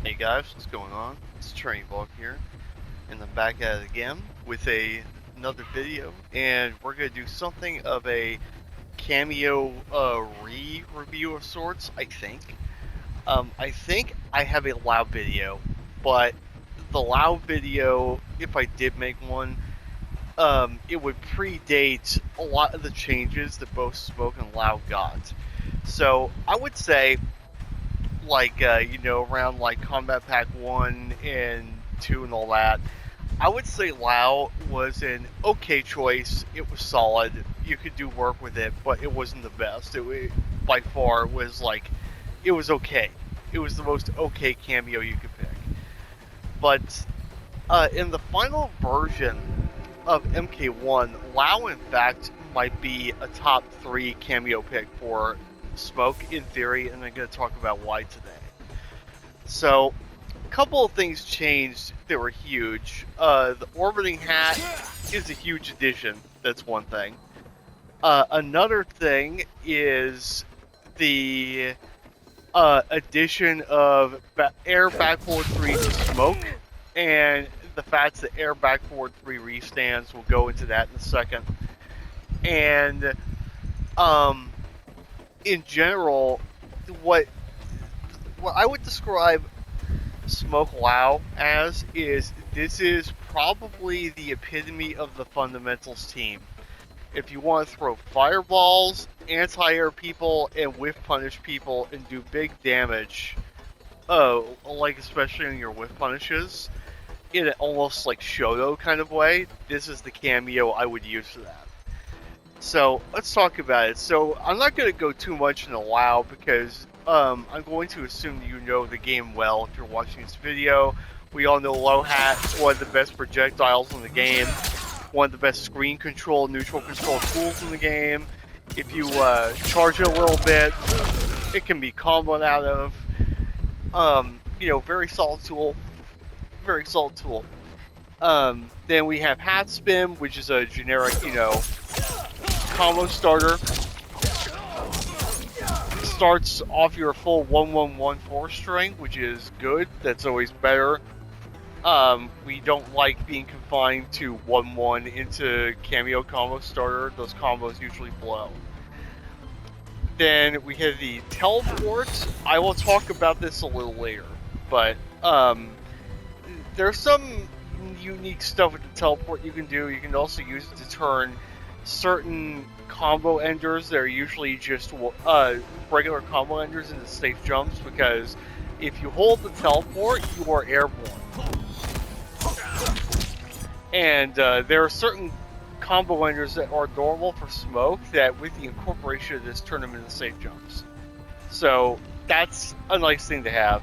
Hey guys, what's going on? It's Training Vlog here, and I'm back at it again with another video, and we're gonna do something of a cameo re-review of sorts. I think I have a loud video, but the loud video, if I did make one, it would predate a lot of the changes that both Smoke and Loud got. So I would say around like Combat Pack 1 and 2 and all that, I would say Lao was an okay choice. It was solid. You could do work with it, but it wasn't the best. By far, it was okay. It was the most okay cameo you could pick. But in the final version of MK1, Lao, in fact, might be a top 3 cameo pick for Smoke in theory, and I'm going to talk about why today. So, a couple of things changed that were huge. The orbiting hat is a huge addition. That's one thing. Another thing is the addition of air backboard 3 to Smoke, and the fact that air backboard 3 restands. We'll go into that in a second. And in general, what I would describe Smoke Lao as is this is probably the epitome of the fundamentals team. If you want to throw fireballs, anti-air people, and whiff punish people and do big damage, especially on your whiff punishes, in an almost like Shoto kind of way, this is the cameo I would use for that. So let's talk about it. So I'm not going to go too much into Lao because I'm going to assume you know the game well if you're watching this video. We all know Low Hat, one of the best projectiles in the game, one of the best screen control, neutral control tools in the game. If you charge it a little bit, it can be comboed out of. Very solid tool. Very solid tool. Then we have Hat Spin, which is a generic, combo starter. Starts off your full 1-1-1-4 string, which is good. That's always better. We don't like being confined to 1-1 into cameo combo starter. Those combos usually blow. Then we have the teleport. I will talk about this a little later, but there's some unique stuff with the teleport you can do. You can also use it to turn certain combo enders that are usually just regular combo enders into safe jumps, because if you hold the teleport, you are airborne. And there are certain combo enders that are normal for Smoke that with the incorporation of this turn them into safe jumps. So that's a nice thing to have.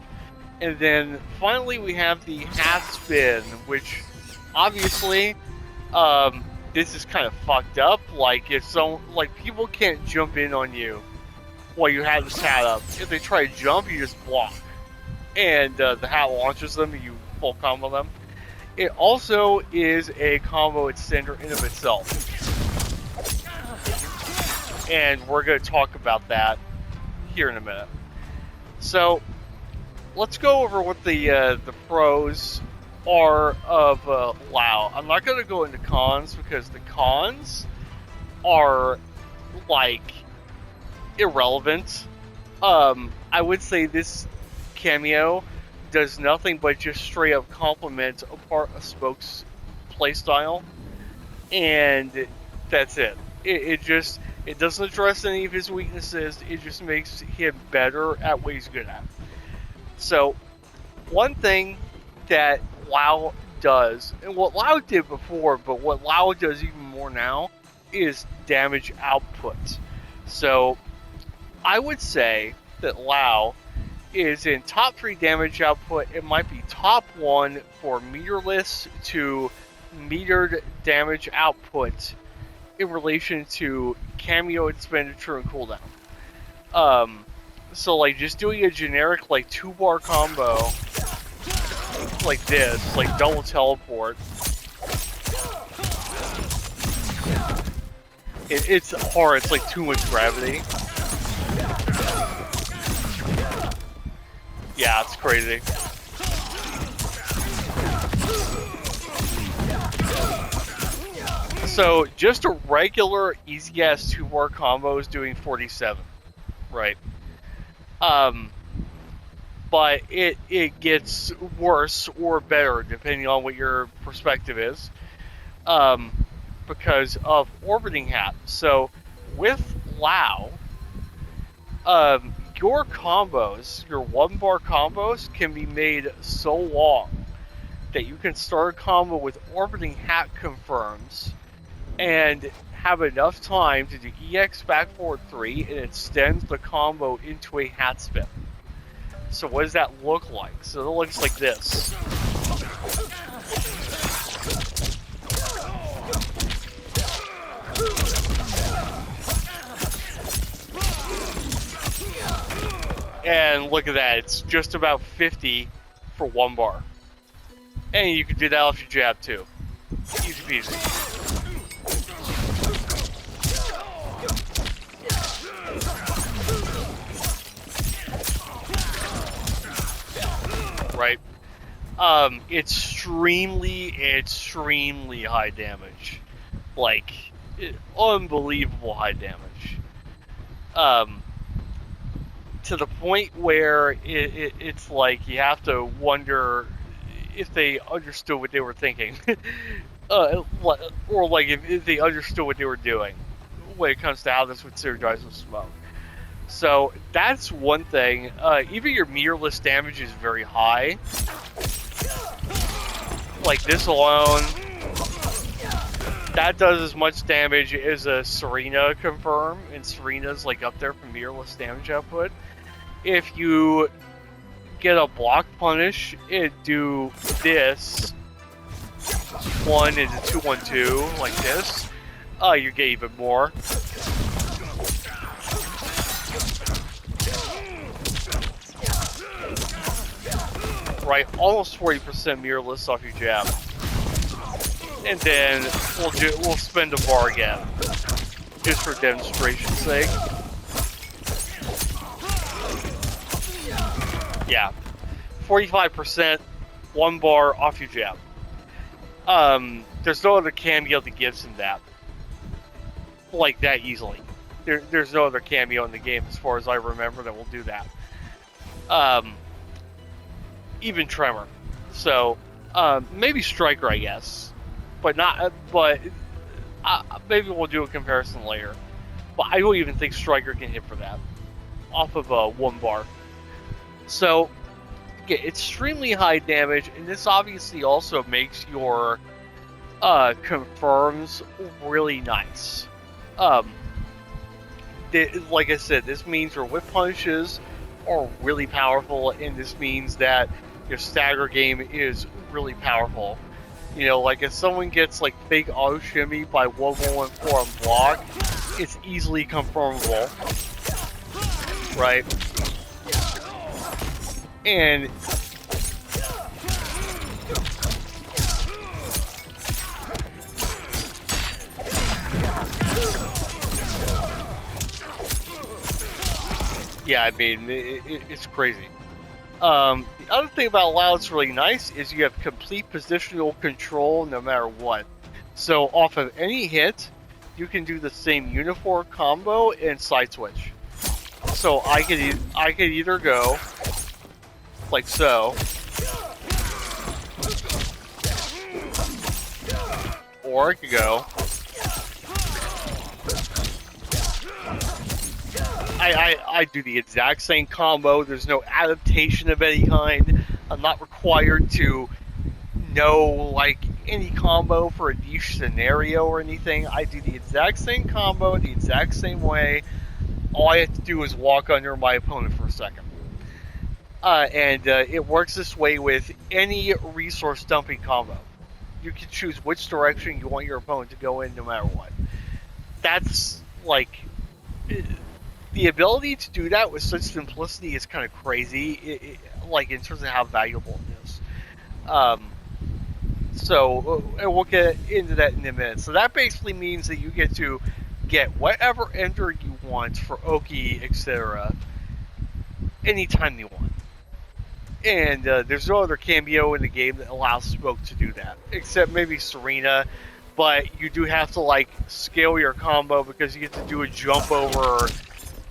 And then finally we have the half spin, which obviously this is kind of fucked up. People can't jump in on you while you have this hat up. If they try to jump, you just block, and the hat launches them and you full combo them. It also is a combo extender in of itself, and we're going to talk about that here in a minute. So let's go over what the pros are of Lao. I'm not going to go into cons because the cons are irrelevant. I would say this cameo does nothing but just straight up complement a part of Smoke's playstyle, and that's it. It doesn't address any of his weaknesses. It just makes him better at what he's good at. So one thing that Lao does, and what Lao did before, but what Lao does even more now, is damage output. So I would say that Lao is in top 3 damage output. It might be top 1 for meterless to metered damage output in relation to cameo expenditure and cooldown. So just doing a generic 2-bar combo like this, double teleport, it's hard. It's too much gravity. Yeah, it's crazy. So just a regular easy ass 2-bar combo is doing 47, right? Um, but it gets worse or better depending on what your perspective is, um, because of orbiting hat. So with Lao, your combos, your 1-bar combos, can be made so long that you can start a combo with orbiting hat confirms and have enough time to do EX back forward 3 and extends the combo into a hat spin. So what does that look like? So it looks like this. And look at that, it's just about 50 for 1 bar. And you can do that off your jab too. Easy peasy. Right? Extremely high damage. Like, unbelievable high damage. To the point where it's like you have to wonder if they understood what they were thinking. Or like if they understood what they were doing when it comes to how this would synergize with smoke. So that's one thing. Even your meterless damage is very high. Like this alone, that does as much damage as a Serena confirm, and Serena's like up there for meterless damage output. If you get a block punish and do this 1 into 2-1-2 like this, you get even more. Right, almost 40% mirrorless off your jab, and then we'll spend a bar again, just for demonstration's sake. Yeah, 45%, 1 bar off your jab. There's no other cameo that gives him that, like that easily. There's no other cameo in the game, as far as I remember, that will do that. Even Tremor. So, maybe Striker, I guess, but not. But maybe we'll do a comparison later. But I don't even think Striker can hit for that off of 1 bar. So, get extremely high damage, and this obviously also makes your confirms really nice. Like I said, this means your whip punishes are really powerful, and this means that your stagger game is really powerful. You know, like if someone gets like fake auto shimmy by 1-1-1-4 on block, it's easily confirmable, right? And yeah, I mean, it's crazy. The other thing about Lao that's really nice is you have complete positional control no matter what. So off of any hit, you can do the same uniform combo and side switch. So I could either go like so, or I could go. I do the exact same combo. There's no adaptation of any kind. I'm not required to know like any combo for a niche scenario or anything. I do the exact same combo the exact same way. All I have to do is walk under my opponent for a second. And it works this way with any resource dumping combo. You can choose which direction you want your opponent to go in no matter what. That's like... the ability to do that with such simplicity is kind of crazy, like in terms of how valuable it is. And we'll get into that in a minute. So that basically means that you get to get whatever ender you want for Oki, etc. anytime you want. And there's no other cameo in the game that allows Smoke to do that, except maybe Serena. but you do have to like scale your combo because you get to do a jump over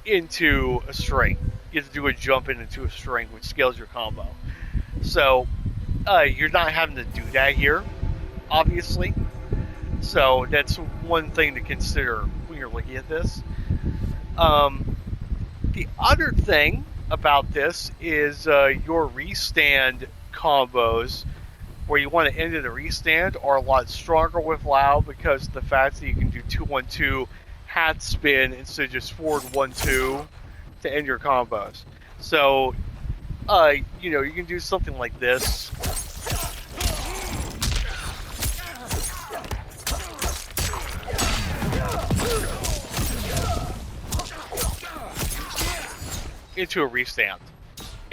into a string. You get to do a jump into a string, which scales your combo. So you're not having to do that here, obviously. So that's one thing to consider when you're looking at this. The other thing about this is your restand combos, where you want to end in a restand, are a lot stronger with Lao because of the fact that you can do 2-1-2 hat spin instead of just forward 1-2 to end your combos. So, you know, you can do something like this. Into a restand.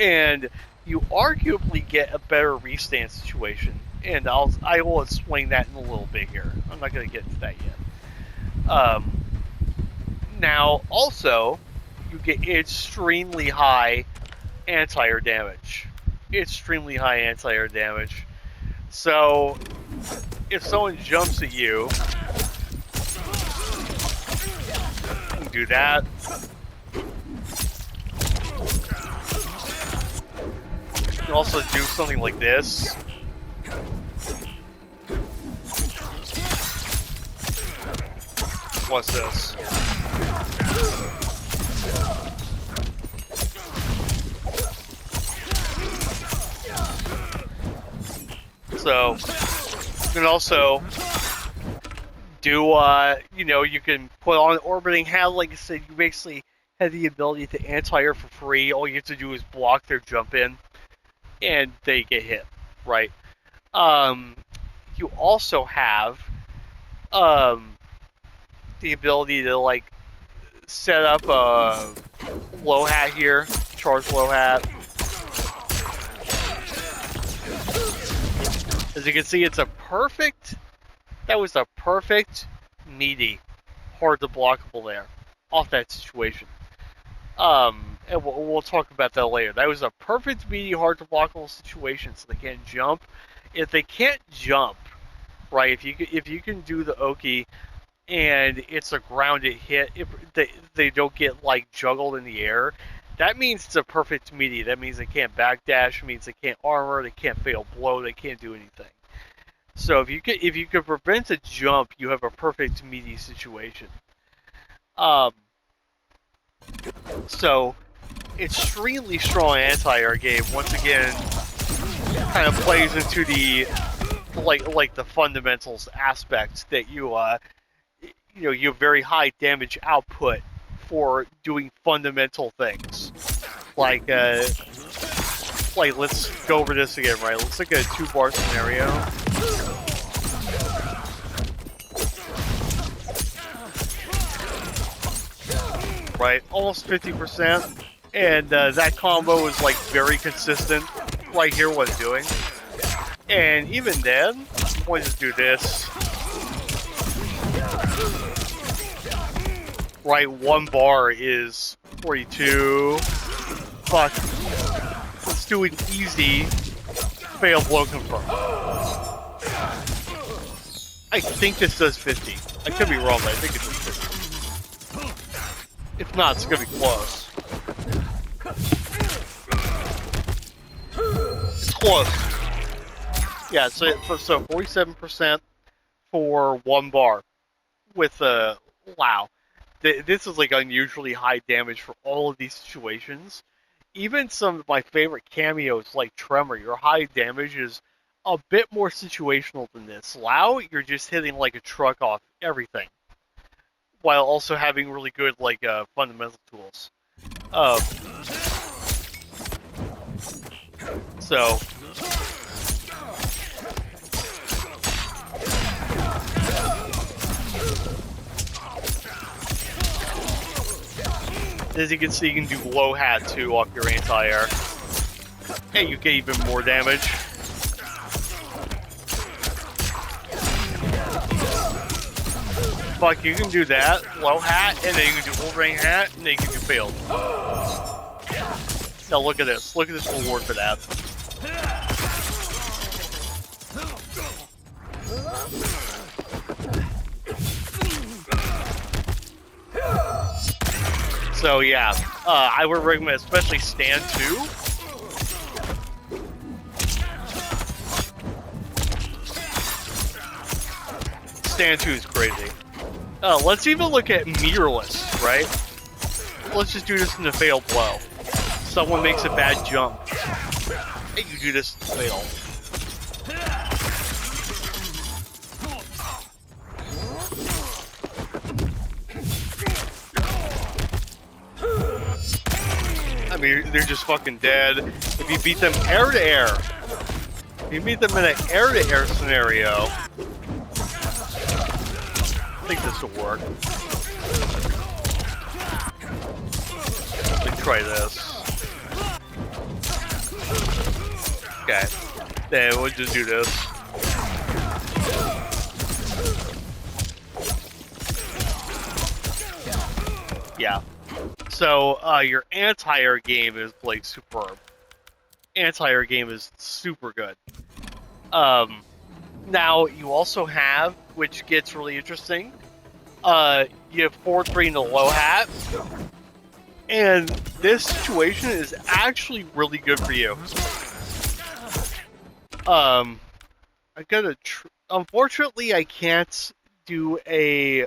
And you arguably get a better restand situation. And I will explain that in a little bit here. I'm not going to get into that yet. Now, also, you get extremely high anti-air damage. Extremely high anti-air damage. So, if someone jumps at you, you can do that. You can also do something like this. What's this? So, you can also do, you know, you can put on orbiting hat. Like I said, you basically have the ability to anti-air for free. All you have to do is block their jump in, and they get hit, right? You also have, the ability to, like, set up a low hat here, charge low hat. As you can see, it's a perfect, that was a perfect meaty, hard to blockable there, off that situation. And we'll talk about that later. That was a perfect meaty, hard to blockable situation, so they can't jump. If they can't jump, right, if you can do the Oki, and it's a grounded hit, if they don't get, like, juggled in the air, that means it's a perfect meaty. That means they can't backdash, it means they can't armor, they can't fatal blow, they can't do anything. So if you could prevent a jump, you have a perfect meaty situation. So extremely strong anti-air game. Once again, kind of plays into the like the fundamentals aspect that you know, you have very high damage output for doing fundamental things. Like let's go over this again, right? Let's look at a 2-bar scenario. Right, almost 50%, and that combo is, like, very consistent right here what it's doing. And even then, we'll just do this. Right, 1 bar is 42. Fuck. Let's do an easy fail blow confirm. I think this does 50. I could be wrong, but I think it does 50. If not, it's gonna be close. It's close. Yeah, so 47% for 1 bar with wow. This is, like, unusually high damage for all of these situations. Even some of my favorite cameos, like Tremor, your high damage is a bit more situational than this. Lao, you're just hitting like a truck off everything, while also having really good, like, fundamental tools. So, as you can see, you can do low hat too off your anti-air, and you get even more damage. Fuck, you can do that, low hat, and then you can do Wolverine hat, and then you can do failed. Now look at this reward for that. So yeah, I would recommend especially Stand 2. Stand 2 is crazy. Let's even look at Mirrorless, right? Let's just do this in the fail blow. Someone makes a bad jump. Hey, you do this in the fail. I mean, they're just fucking dead. If you beat them air to air, if you beat them in an air to air scenario, I think this will work. Let's try this. Okay. Then we'll just do this. Yeah. So, your anti-air game is, like, superb. Anti-air game is super good. Now, you also have, which gets really interesting, you have 4-3 in the low hat. And this situation is actually really good for you. I gotta... Unfortunately, I can't do a,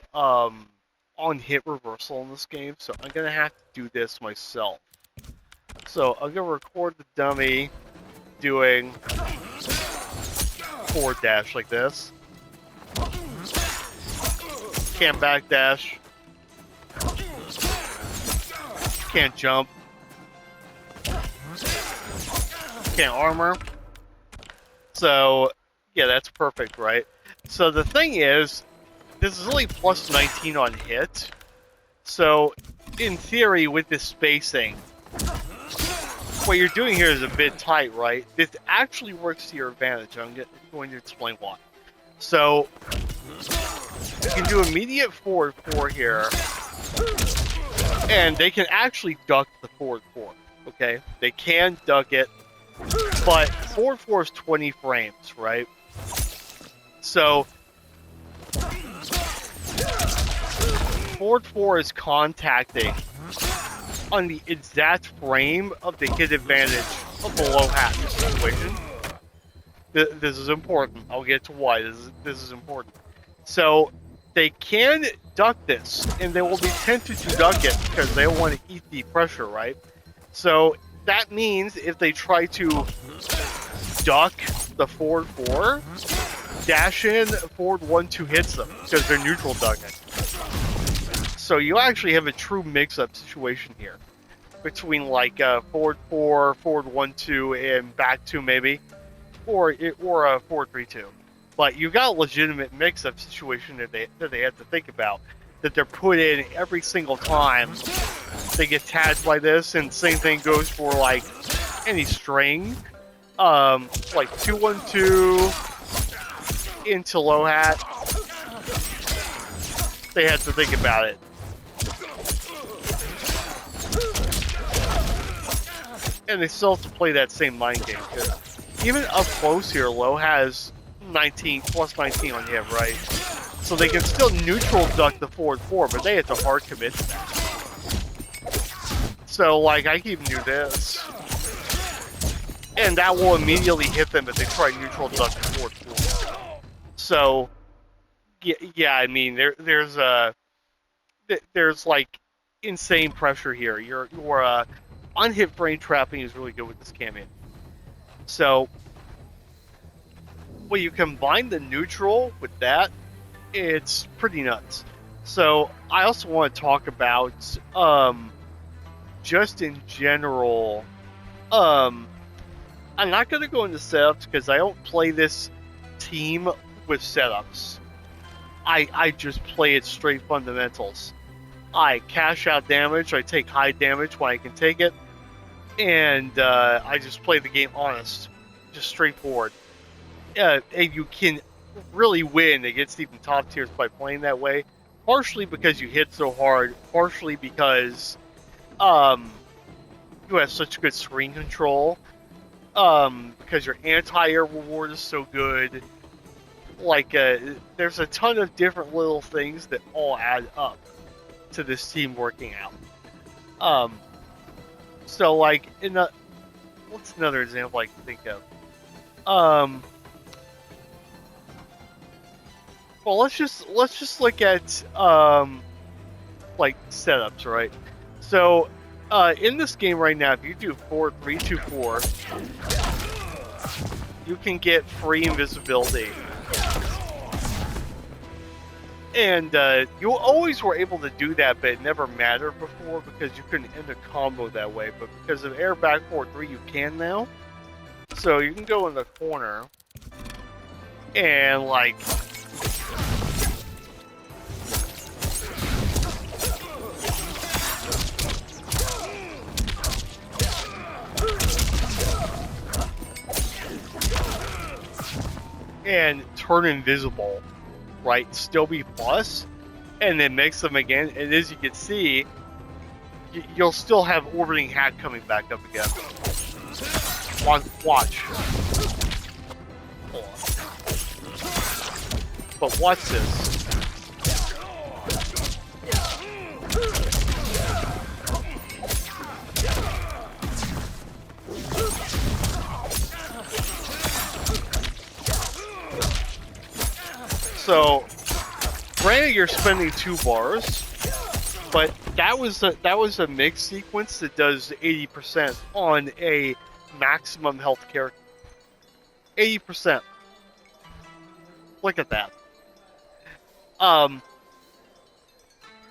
on-hit reversal in this game, so I'm gonna have to do this myself. So I'm gonna record the dummy doing forward dash like this. Can't backdash. Can't jump. Can't armor. So yeah, that's perfect, right? So the thing is, this is only plus 19 on hit. So, in theory, with this spacing, what you're doing here is a bit tight, right? This actually works to your advantage. I'm going to explain why. So, you can do immediate forward 4 here, and they can actually duck the forward 4, okay? They can duck it, but forward 4 is 20 frames, right? So, forward 4 is contacting on the exact frame of the hit advantage of the low hat situation. This is important. I'll get to why this is important. So they can duck this, and they will be tempted to duck it because they want to eat the pressure, right? So that means if they try to duck the forward 4, dash in forward 1-2 hits them because they're neutral ducking. So you actually have a true mix-up situation here between like forward 4, forward 1-2, and back 2 maybe, or a forward 3-2. But you got a legitimate mix-up situation that they have to think about, that they're put in every single time they get tagged by this, and same thing goes for like any string, like 2-1-2 into low hat. They have to think about it. And they still have to play that same mind game. Even up close here, low has plus 19 on him, right? So they can still neutral duck the forward 4, but they have to hard commit to that. So, like, I can even do this. And that will immediately hit them if they try neutral duck the forward 4. So, yeah, I mean, there's like insane pressure here. Your unhit frame trapping is really good with this cam-in. So when you combine the neutral with that, it's pretty nuts. So I also want to talk about just in general. I'm not going to go into setups because I don't play this team with setups. I just play it straight fundamentals. I cash out damage, I take high damage when I can take it, and I just play the game honest, just straightforward. And you can really win against even top tiers by playing that way, partially because you hit so hard, partially because you have such good screen control, because your anti-air reward is so good. Like, there's a ton of different little things that all add up to this team working out. So like in a, what's another example I can think of? Well, let's just look at like setups, right? So in this game right now, if you do 4-3-2-4, you can get free invisibility. And you always were able to do that, but it never mattered before because you couldn't end a combo that way. But because of air back 4-3, you can now. So you can go in the corner and like and turn invisible, right? Still be plus, and then mix them again. And as you can see, you'll still have orbiting hat coming back up again. Watch. Hold on. But watch this. So, granted, you're spending 2 bars, but that was a mix sequence that does 80% on a maximum health character. 80%. Look at that.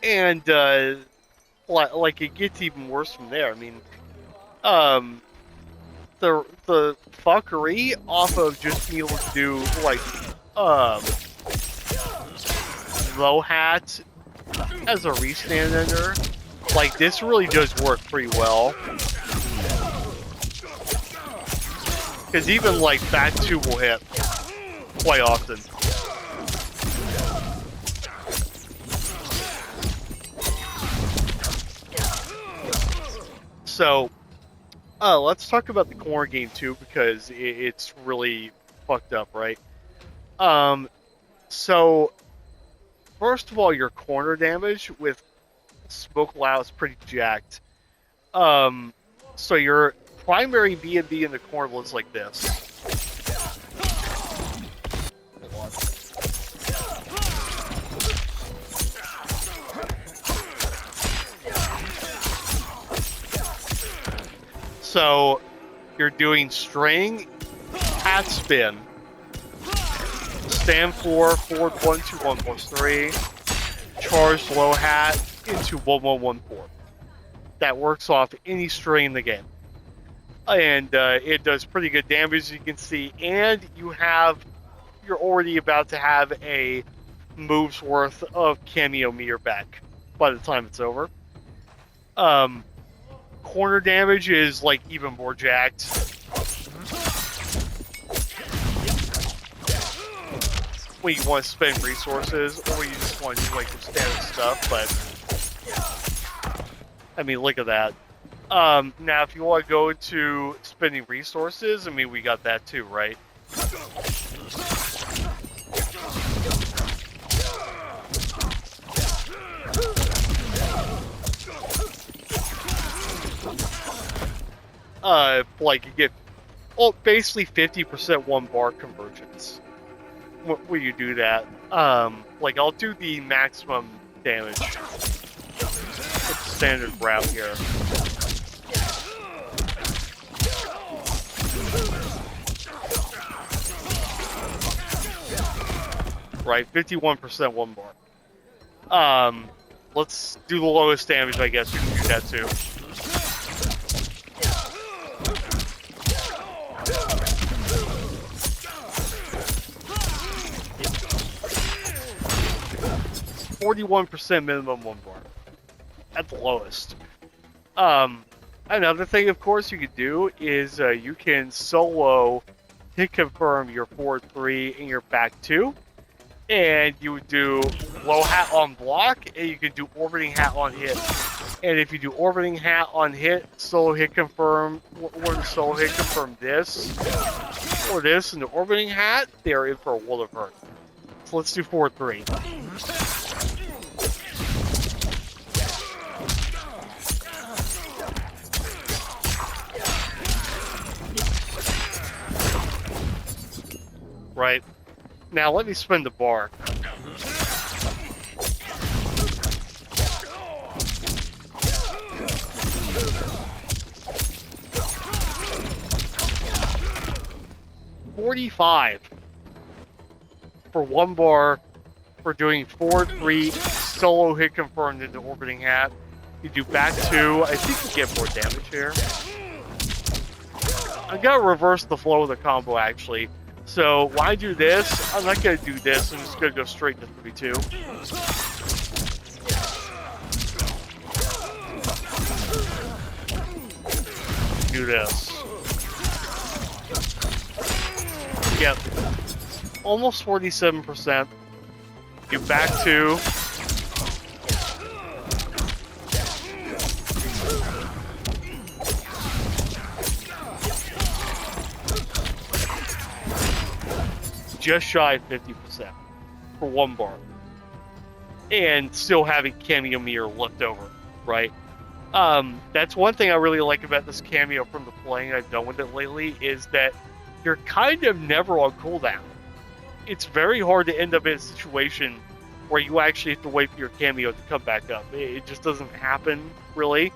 And like it gets even worse from there. I mean, the fuckery off of just being able to do like low hat as a restand ender, like this really does work pretty well. Because even like back 2 will hit quite often. So, let's talk about the corner game too, because it's really fucked up, right? So, first of all, your corner damage with Smoke Allow is pretty jacked. So your primary B&B in the corner looks like this. So you're doing string, hat spin, stand 4, forward 1, 2, 1, plus 3, charge low hat into 1, 1, 1, 4. That works off any string in the game. And it does pretty good damage, as you can see. And you're already about to have a move's worth of cameo meter back by the time it's over. Corner damage is like even more jacked. When you want to spend resources, or you just want to do like the standard stuff, but I mean, look at that. Now, if you want to go to spending resources, I mean, we got that too, right? Like you get, basically 50% 1 bar conversions. When you do that, like I'll do the maximum damage. Standard route here. Right, 51% 1 bar. Let's do the lowest damage, I guess. We can do that too. %, minimum 1 bar. At the lowest. Another thing, of course, you could do is you can solo hit confirm your forward 3 and your back 2. And you would do low hat on block, and you could do orbiting hat on hit. And if you do orbiting hat on hit, solo hit confirm, or solo hit confirm this, or this, and the orbiting hat, they're in for a world of hurt. So let's do forward 3. right? Now let me spin the bar. $45 for 1 bar for doing 4-3 solo hit confirmed into orbiting hat. You do back 2. I think you get more damage here. I gotta reverse the flow of the combo actually. So when I do this, I'm not gonna do this. I'm just gonna go straight to 3-2. Do this. Yep. Almost 47%. You back 2. Just shy of 50% for 1 bar. And still having cameo meter left over, right? That's one thing I really like about this cameo from the playing I've done with it lately, is that you're kind of never on cooldown. It's very hard to end up in a situation where you actually have to wait for your cameo to come back up. It just doesn't happen, really.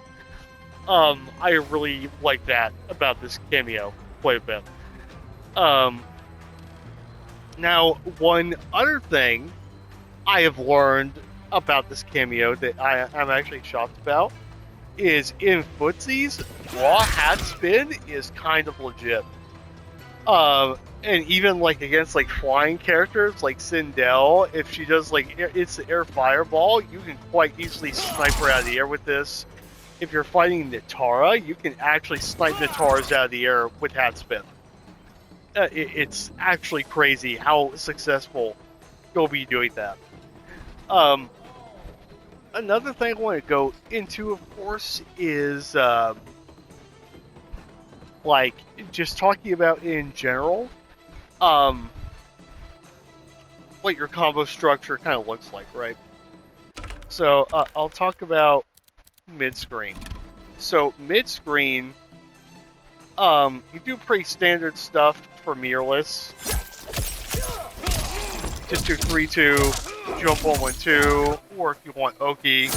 I really like that about this cameo quite a bit. Now, one other thing I have learned about this cameo that I'm actually shocked about is in footsies, raw hat spin is kind of legit. And even like against like flying characters like Sindel, if she does like it's the air fireball, you can quite easily snipe her out of the air with this. If you're fighting Natara, you can actually snipe Nataras out of the air with hat spin. It's actually crazy how successful you'll be doing that. Another thing I want to go into, of course, is like just talking about in general, what your combo structure kind of looks like, right? So I'll talk about mid-screen. So mid-screen, you do pretty standard stuff for mirrorless. Just do 3-2, jump 1-1-2, or if you want Oki,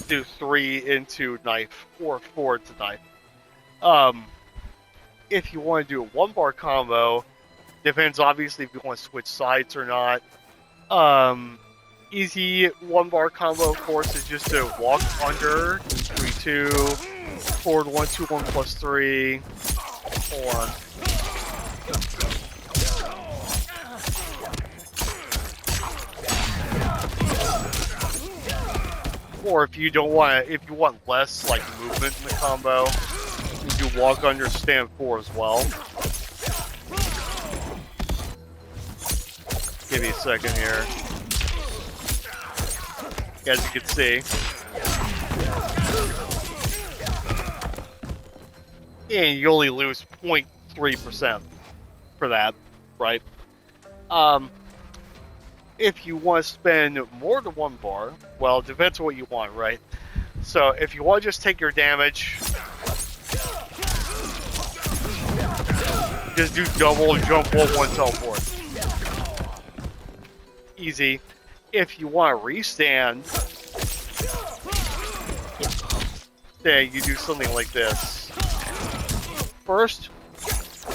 do 3 into knife or 4 to knife. If you want to do a 1 bar combo, depends obviously if you want to switch sides or not. Easy 1 bar combo, of course, is just to walk under, 3-2, forward 1-2-1 plus 3. Hold on. Or if you don't want to, if you want less like movement in the combo, you do walk under, stand 4 as well. Give me a second here. As you can see. And you only lose 0.3% for that, right? If you want to spend more than 1 bar, well, it depends on what you want, right? So if you want to just take your damage, just do double, jump 1-1, teleport. Easy. If you want to restand, then you do something like this. First,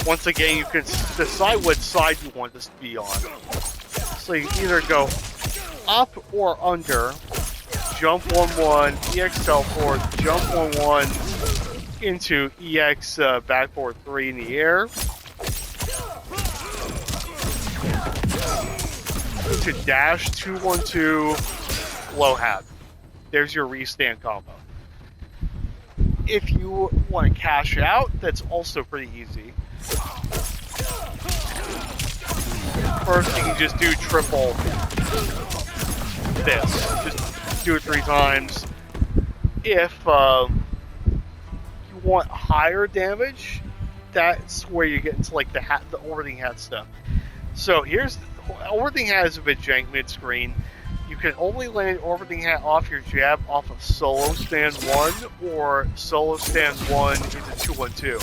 once again, you can decide what side you want this to be on. So you either go up or under, jump 1-1, EX teleport, jump 1-1 into EX backboard 3 in the air. To dash 2-1-2 low hat. There's your restand combo. If you want to cash out, that's also pretty easy. First, you can just do triple this. Just do it 3 times. If you want higher damage, that's where you get into like the orbiting hat stuff. So here's orbiting hat is a bit jank mid-screen. you can only land orbiting hat off your jab off of solo stand 1 or solo stand 1 into 2-1-2.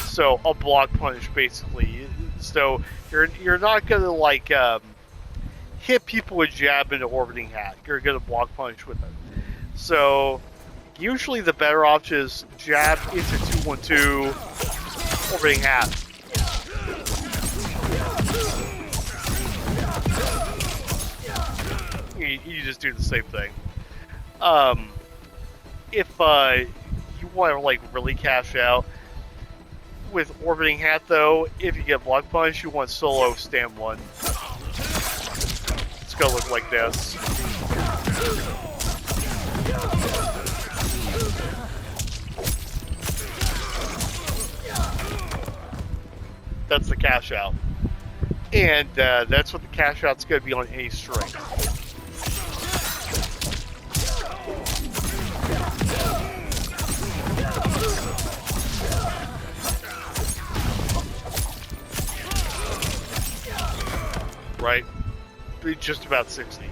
So a block punish basically. So you're not gonna like hit people with jab into orbiting hat. You're gonna block punish with it. So usually the better option is jab into 2-1-2 orbiting hat. You just do the same thing. If you want to like really cash out with orbiting hat, though, if you get block punch, you want solo stand 1. It's gonna look like this. That's the cash out, and that's what the cash out's gonna be on any string. Right? Just about 60.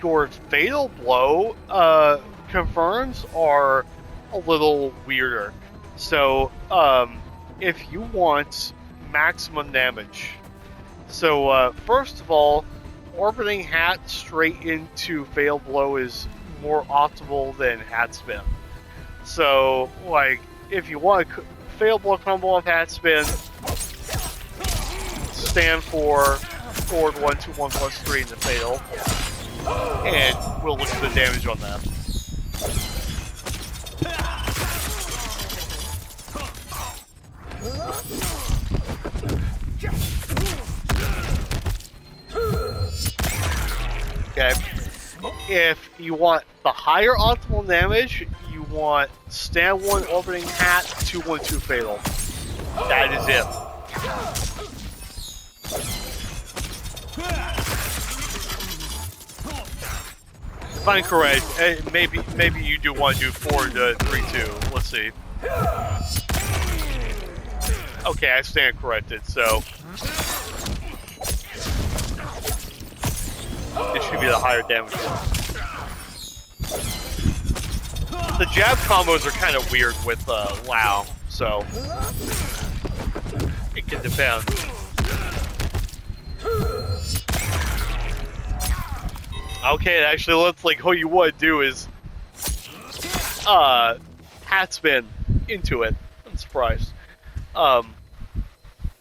Your fatal blow confirms are a little weirder. So, if you want maximum damage. So, first of all, orbiting hat straight into fatal blow is more optimal than hat spin. So, like, if you want a fatal blow combo off hat spin, stand for forward 1-2-1 plus 3 in the fatal, and we'll look at the damage on that. Okay. If you want the higher optimal damage, you want stand 1 orbiting hat, 2-1-2 fatal. That is it. If I'm correct, maybe you do want to do 4-3-2. Let's see. Okay, I stand corrected, so it should be the higher damage one. The jab combos are kind of weird with Lao, so it can depend. Okay, it actually looks like what you want to do is hat spin into it. I'm surprised.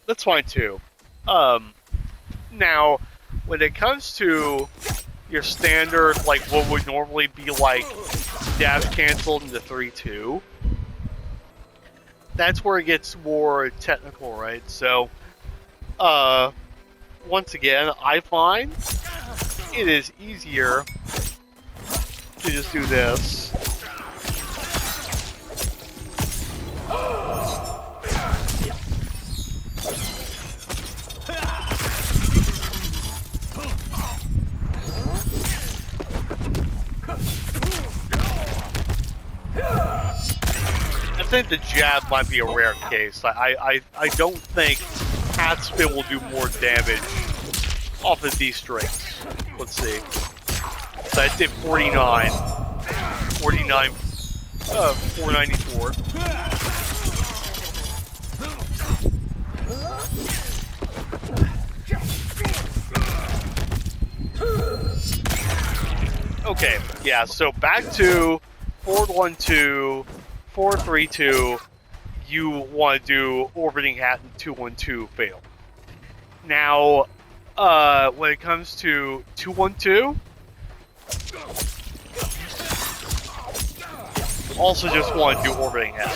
That's fine too. Now, when it comes to your standard, like what would normally be like dash canceled into 3-2, that's where it gets more technical, right? So, once again, I find it is easier to just do this. I think the jab might be a rare case. I don't think hat spin will do more damage off of these strings. Let's see. So I did 49. 494. Okay, yeah, so back to 4-1-2, 4-3-2, you want to do orbiting hat and 2-1-2 fail. Now, when it comes to 2-1-2, also just want to do orbiting hat.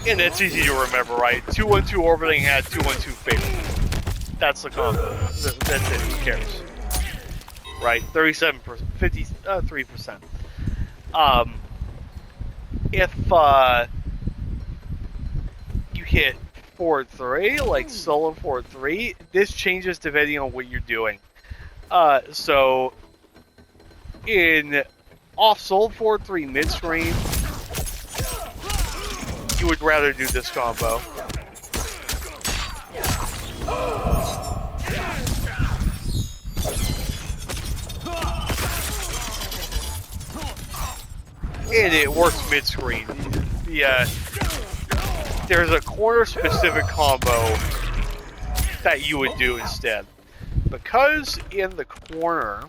And it's easy to remember, right? 2-1-2 orbiting hat, 2-1-2 fatal. That's the combo. That's it. Who cares? Right? 53%. If you hit 4-3, like solo 4-3, this changes depending on what you're doing. So in off solo 4-3 midstream, you would rather do this combo. And it works mid-screen. There's a corner-specific combo that you would do instead. Because in the corner,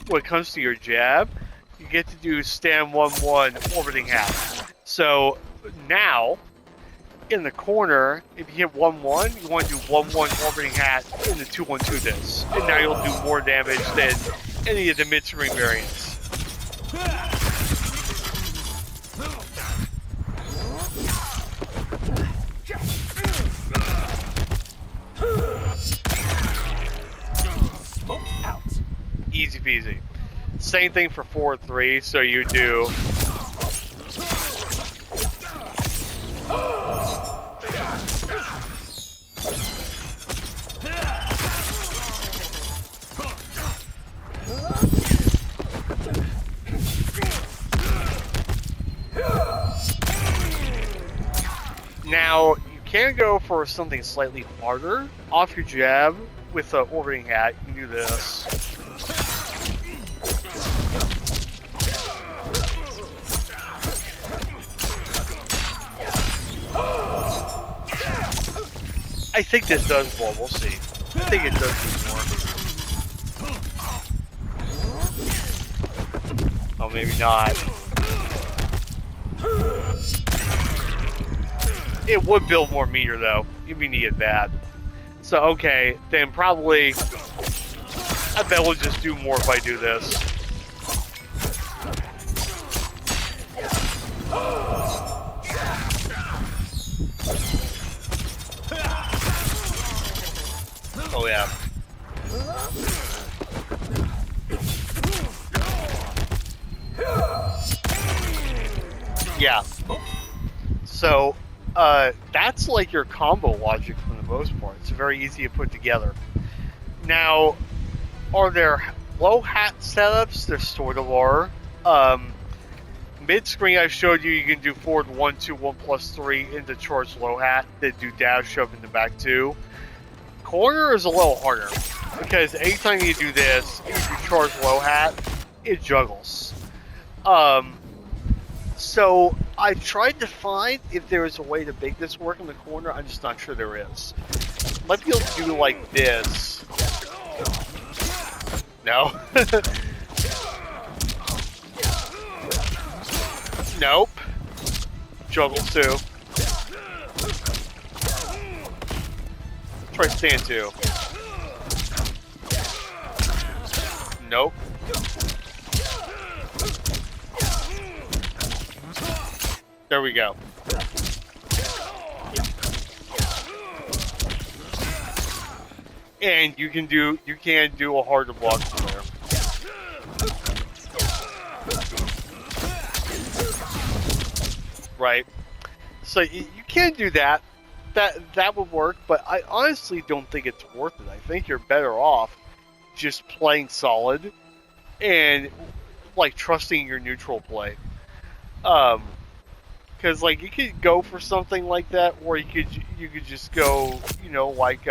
when it comes to your jab, you get to do stand 1-1 orbiting half. So now, in the corner, if you hit 1-1, you want to do 1-1 orbiting hat in the 2-1-2 this. And now you'll do more damage than any of the mid-screen variants. Easy peasy. Same thing for 4-3, so you do now you can go for something slightly harder off your jab with an orbiting hat. You can do this. I think this does more. We'll see. I think it does do more. Oh, maybe not. It would build more meter, though, if you needed that. So, okay, then probably... I bet we'll just do more if I do this. Oh, yeah. Yeah. So, that's like your combo logic for the most part. It's very easy to put together. Now, are there low hat setups? There sort of are. Mid-screen, I showed you, you can do forward 1-2, 1+3 into charge low hat, then do dash shove in the back 2. Corner is a little harder, because anytime you do this, if you charge low hat, it juggles. So I tried to find if there was a way to make this work in the corner. I'm just not sure there is. Might be able to do like this. No. Nope. Juggles too. Try stand 2. Nope. There we go. And you can do a harder block from there. Right. So you can do that. That would work, but I honestly don't think it's worth it. I think you're better off just playing solid and like trusting your neutral play. Because like you could go for something like that, or you could just go, you know, like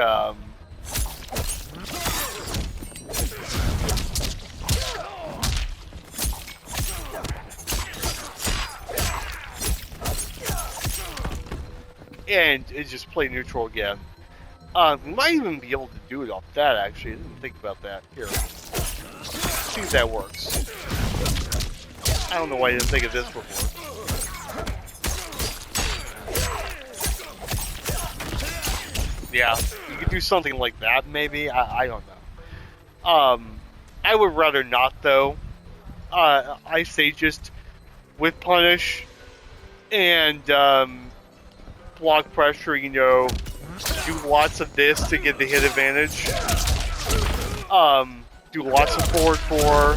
and just play neutral again. We might even be able to do it off that, actually. I didn't think about that. Here. See if that works. I don't know why I didn't think of this before. Yeah, you could do something like that, maybe. I don't know. I would rather not, though. I say just with punish and block pressure, you know, do lots of this to get the hit advantage. Do lots of forward 4.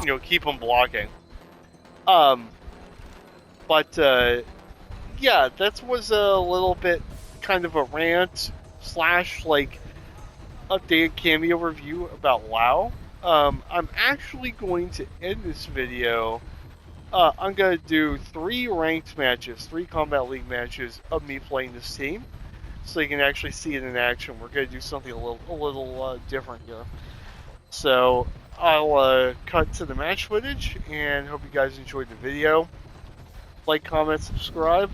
You know, keep them blocking. Yeah, that was a little bit kind of a rant / like updated cameo review about WoW. I'm actually going to end this video I'm going to do 3 ranked matches, 3 Combat League matches of me playing this team, so you can actually see it in action. We're going to do something a little different here. So I'll cut to the match footage, and hope you guys enjoyed the video. Like, comment, subscribe.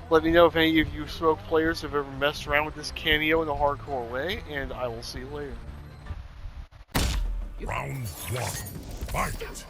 Let me know if any of you Smoke players have ever messed around with this cameo in a hardcore way, and I will see you later. Round 1. Fight!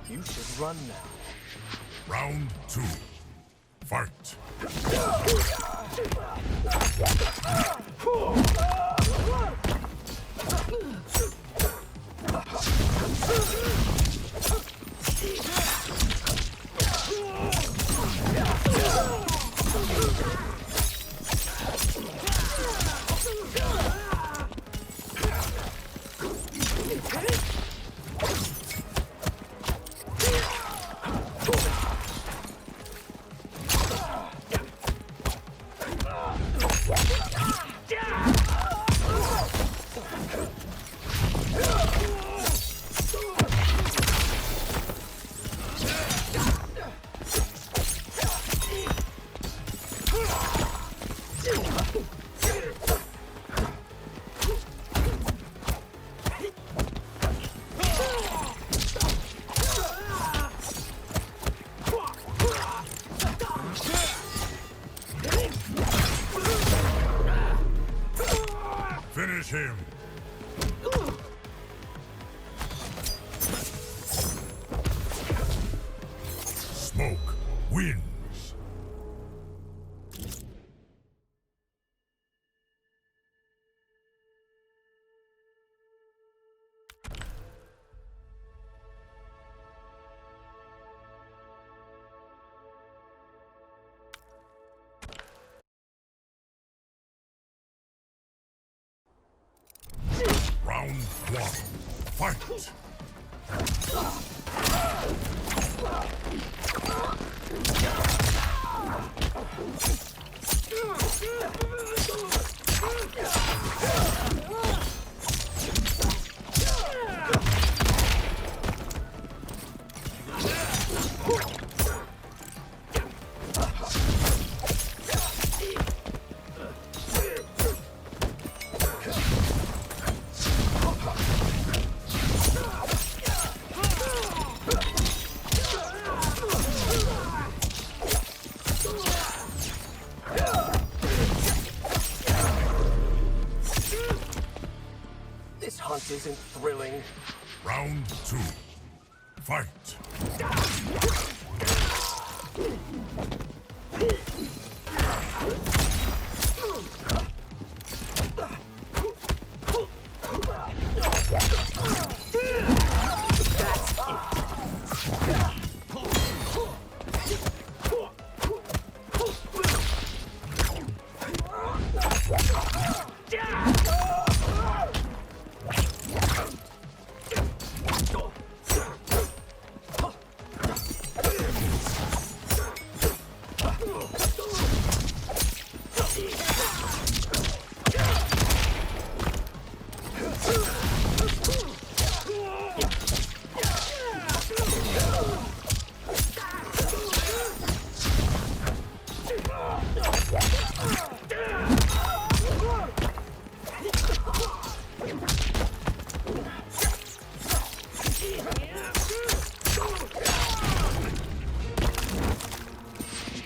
You should run now. Round 2. Fight! Finish him! Smoke wins! Round 1. Fight! This hunt isn't thrilling. Round 2. Fight!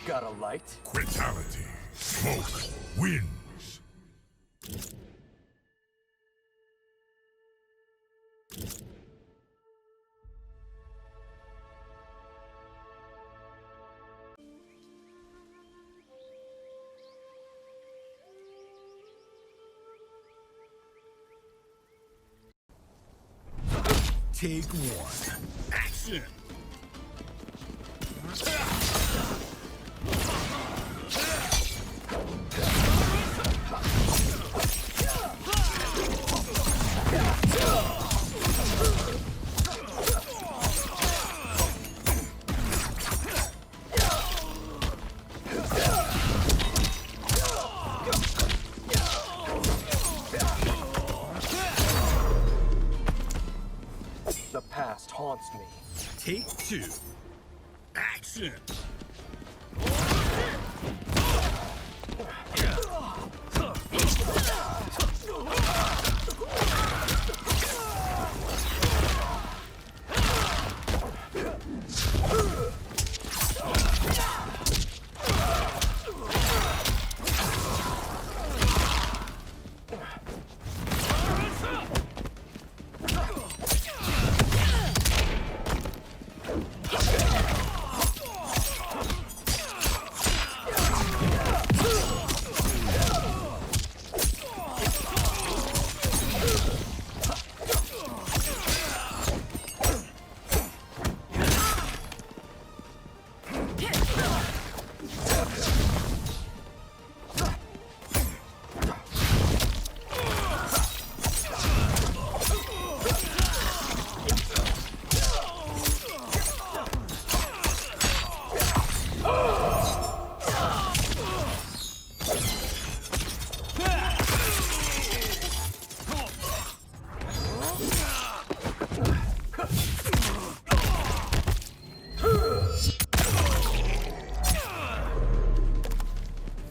Got a light? Fatality. Smoke wins. Take one. Action! The past haunts me. Take two. Action!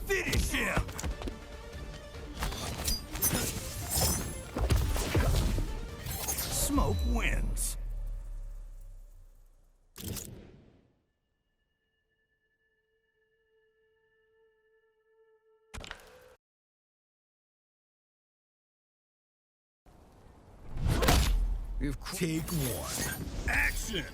Finish him! Smoke wins. Take one. Action!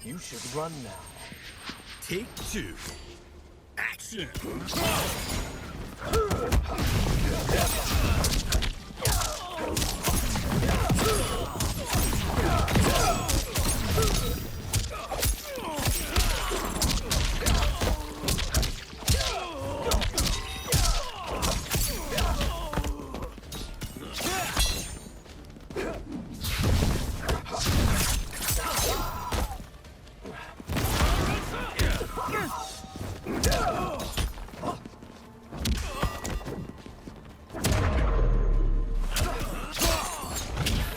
You should run now. Take two. Action!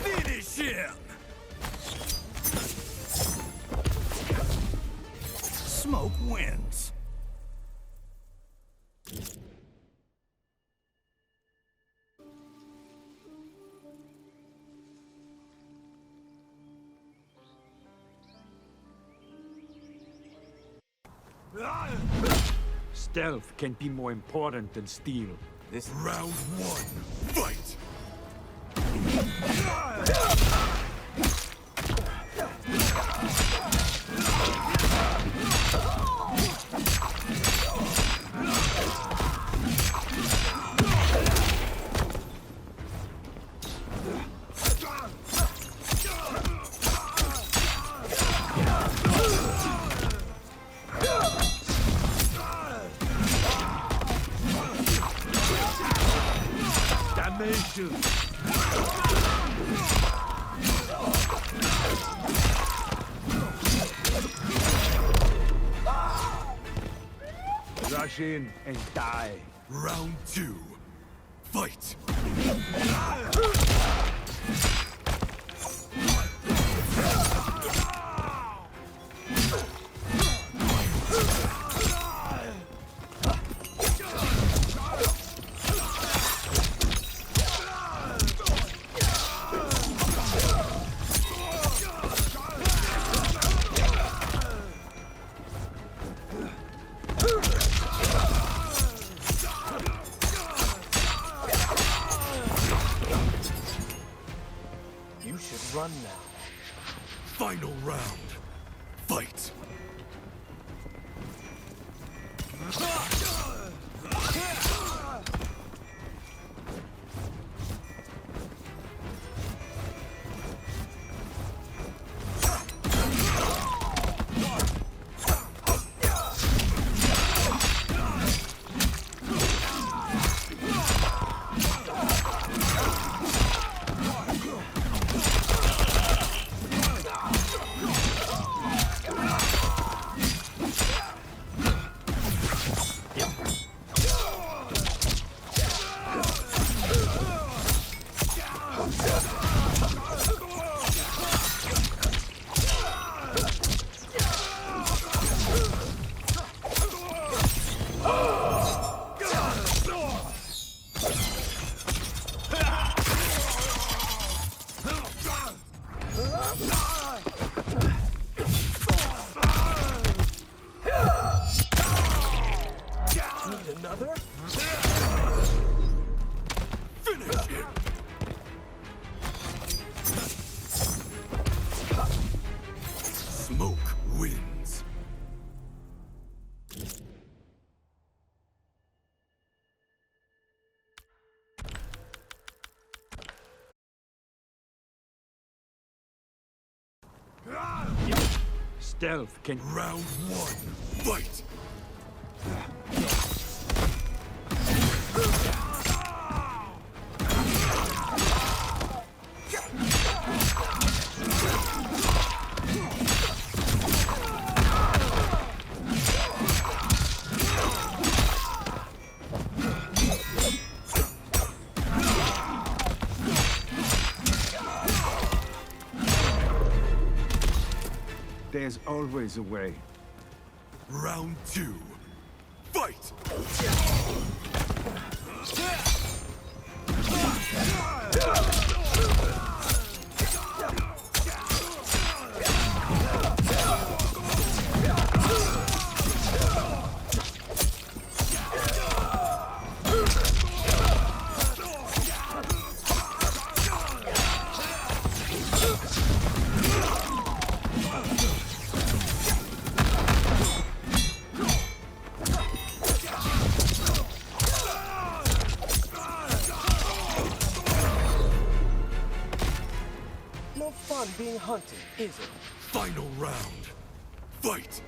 Finish him! Smoke wins. Stealth can be more important than steel. This Round one. Fight. do. Rush in and die. Round 2. Fight! You should run now. Final round. Fight! Need another? Finish him! Smoke wins. Stealth can... Round 1. Fight! There's always a way. Round 2. Fight! No fun being hunted, is it? Final round. Fight!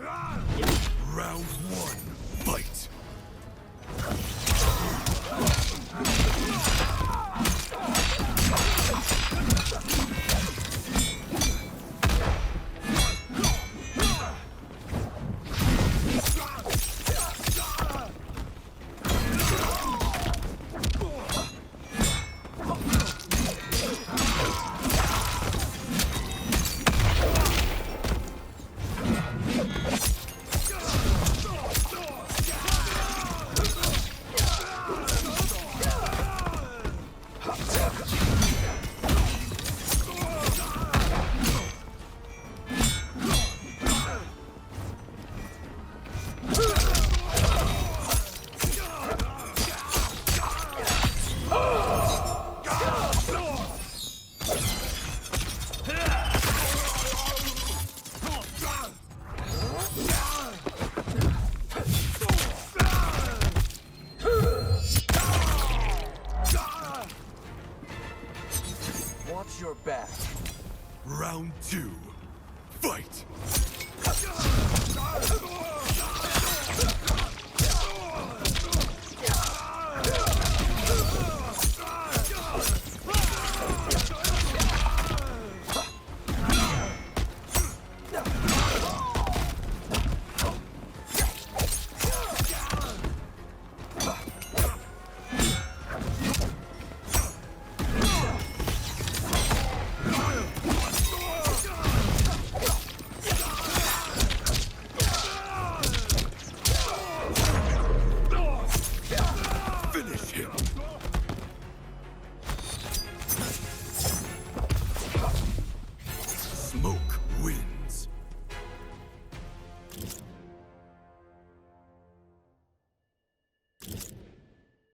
Round one, fight! Watch your back. Round two, fight!